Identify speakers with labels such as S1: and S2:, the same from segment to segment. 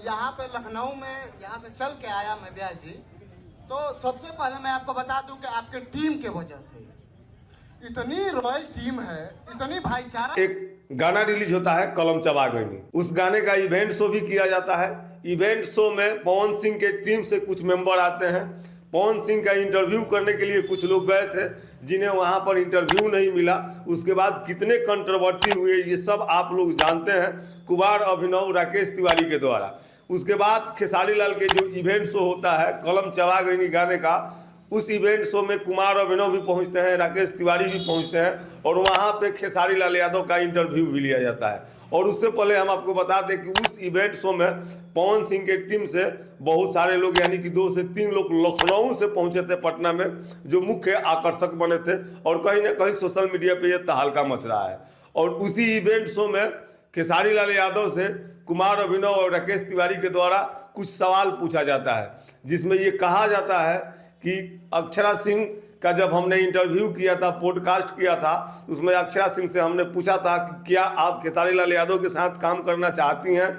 S1: यहाँ पे लखनऊ में यहाँ से चल के आया मैं ब्यास जी। तो सबसे पहले मैं आपको बता दूं कि आपके टीम के वजह से इतनी रॉयल टीम है, इतनी भाईचारा।
S2: एक गाना रिलीज होता है कलम चबा गई, उस गाने का इवेंट शो भी किया जाता है। इवेंट शो में पवन सिंह के टीम से कुछ मेंबर आते हैं। पवन सिंह का इंटरव्यू करने के लिए कुछ लोग गए थे, जिन्हें वहां पर इंटरव्यू नहीं मिला। उसके बाद कितने कंट्रोवर्सी हुए ये सब आप लोग जानते हैं, कुमार अभिनव राकेश तिवारी के द्वारा। उसके बाद खेसारी लाल के जो इवेंट शो होता है कलम चबा गई गाने का, उस इवेंट शो में कुमार अभिनव भी पहुंचते हैं, राकेश तिवारी भी पहुंचते हैं और वहां पे खेसारी लाल यादव का इंटरव्यू भी लिया जाता है। और उससे पहले हम आपको बता दें कि उस इवेंट शो में पवन सिंह के टीम से बहुत सारे लोग यानी कि 2 से 3 लोग लखनऊ से पहुंचे थे पटना में, जो मुख्य आकर्षक बने थे और कहीं ना कहीं सोशल मीडिया पे ये तहलका मच रहा है। और उसी इवेंट शो में खेसारी लाल यादव से कुमार अभिनव और राकेश तिवारी के द्वारा कुछ सवाल पूछा जाता है, जिसमें ये कहा जाता है कि अक्षरा सिंह का जब हमने इंटरव्यू किया था, पॉडकास्ट किया था, उसमें अक्षरा सिंह से हमने पूछा था कि क्या आप खेसारी लाल यादव के साथ काम करना चाहती हैं,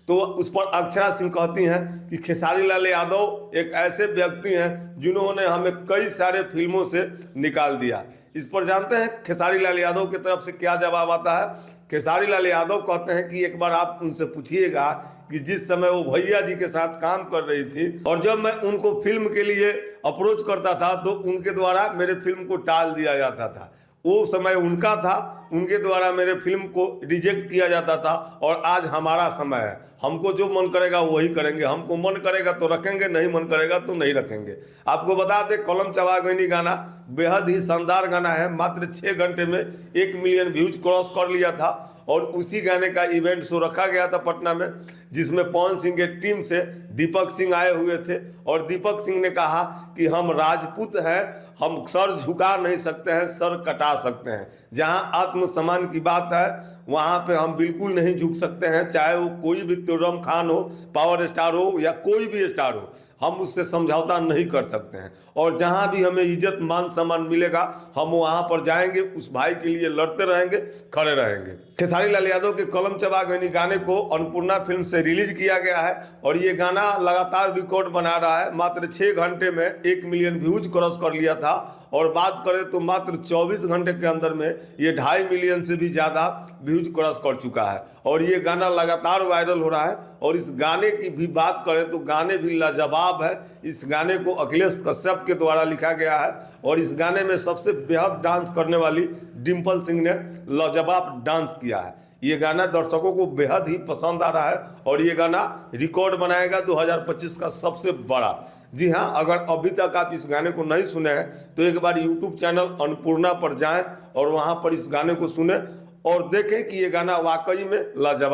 S2: तो उस पर अक्षरा सिंह कहती हैं कि खेसारी लाल यादव एक ऐसे व्यक्ति हैं जिन्होंने हमें कई सारे फिल्मों से निकाल दिया। इस पर जानते हैं खेसारी लाल यादव की तरफ से क्या जवाब आता है। खेसारी लाल यादव कहते हैं कि एक बार आप उनसे पूछिएगा कि जिस समय वो भैया जी के साथ काम कर रही थी और जब मैं उनको फिल्म के लिए अप्रोच करता था तो उनके द्वारा मेरे फिल्म को टाल दिया जाता था। वो समय उनका था, उनके द्वारा मेरे फिल्म को रिजेक्ट किया जाता था और आज हमारा समय है, हमको जो मन करेगा वही करेंगे, हमको मन करेगा तो रखेंगे, नहीं मन करेगा तो नहीं रखेंगे। आपको बता दें कलम चबा गई गाना बेहद ही शानदार गाना है, मात्र 6 घंटे में 1 मिलियन व्यूज क्रॉस कर लिया था। और उसी गाने का इवेंट शो रखा गया था पटना में, जिसमें पवन सिंह के टीम से दीपक सिंह आए हुए थे और दीपक सिंह ने कहा कि हम राजपूत हैं, हम सर झुका नहीं सकते हैं, सर कटा सकते हैं। जहां आत्मसम्मान की बात है वहां पे हम बिल्कुल नहीं झुक सकते हैं, चाहे वो कोई भी तुर्रम खान हो, पावर स्टार हो या कोई भी स्टार हो, हम उससे समझौता नहीं कर सकते हैं। और जहां भी हमें इज्जत मान सम्मान मिलेगा हम वहां पर जाएंगे, उस भाई के लिए लड़ते रहेंगे, खड़े रहेंगे। खेसारी लाल यादव के कलम चबा गई गाने को अन्नपूर्णा फिल्म से रिलीज किया गया है और ये गाना लगातार रिकॉर्ड बना रहा है। मात्र 6 घंटे में 1 मिलियन व्यूज क्रॉस कर लिया था और बात करें तो मात्र 24 घंटे के अंदर में ये 2.5 मिलियन से भी ज़्यादा व्यूज क्रॉस कर चुका है और ये गाना लगातार वायरल हो रहा है। और इस गाने की भी बात करें तो गाने भी लाजवाब है। इस गाने को अखिलेश कश्यप के द्वारा लिखा गया है और इस गाने में सबसे बेहद डांस करने वाली डिम्पल सिंह ने लाजवाब डांस किया है। ये गाना दर्शकों को बेहद ही पसंद आ रहा है और ये गाना रिकॉर्ड बनाएगा 2025 का सबसे बड़ा। जी हाँ, अगर अभी तक आप इस गाने को नहीं सुने हैं तो एक बार यूट्यूब चैनल अन्नपूर्णा पर जाएं और वहां पर इस गाने को सुने और देखें कि ये गाना वाकई में लाजवाब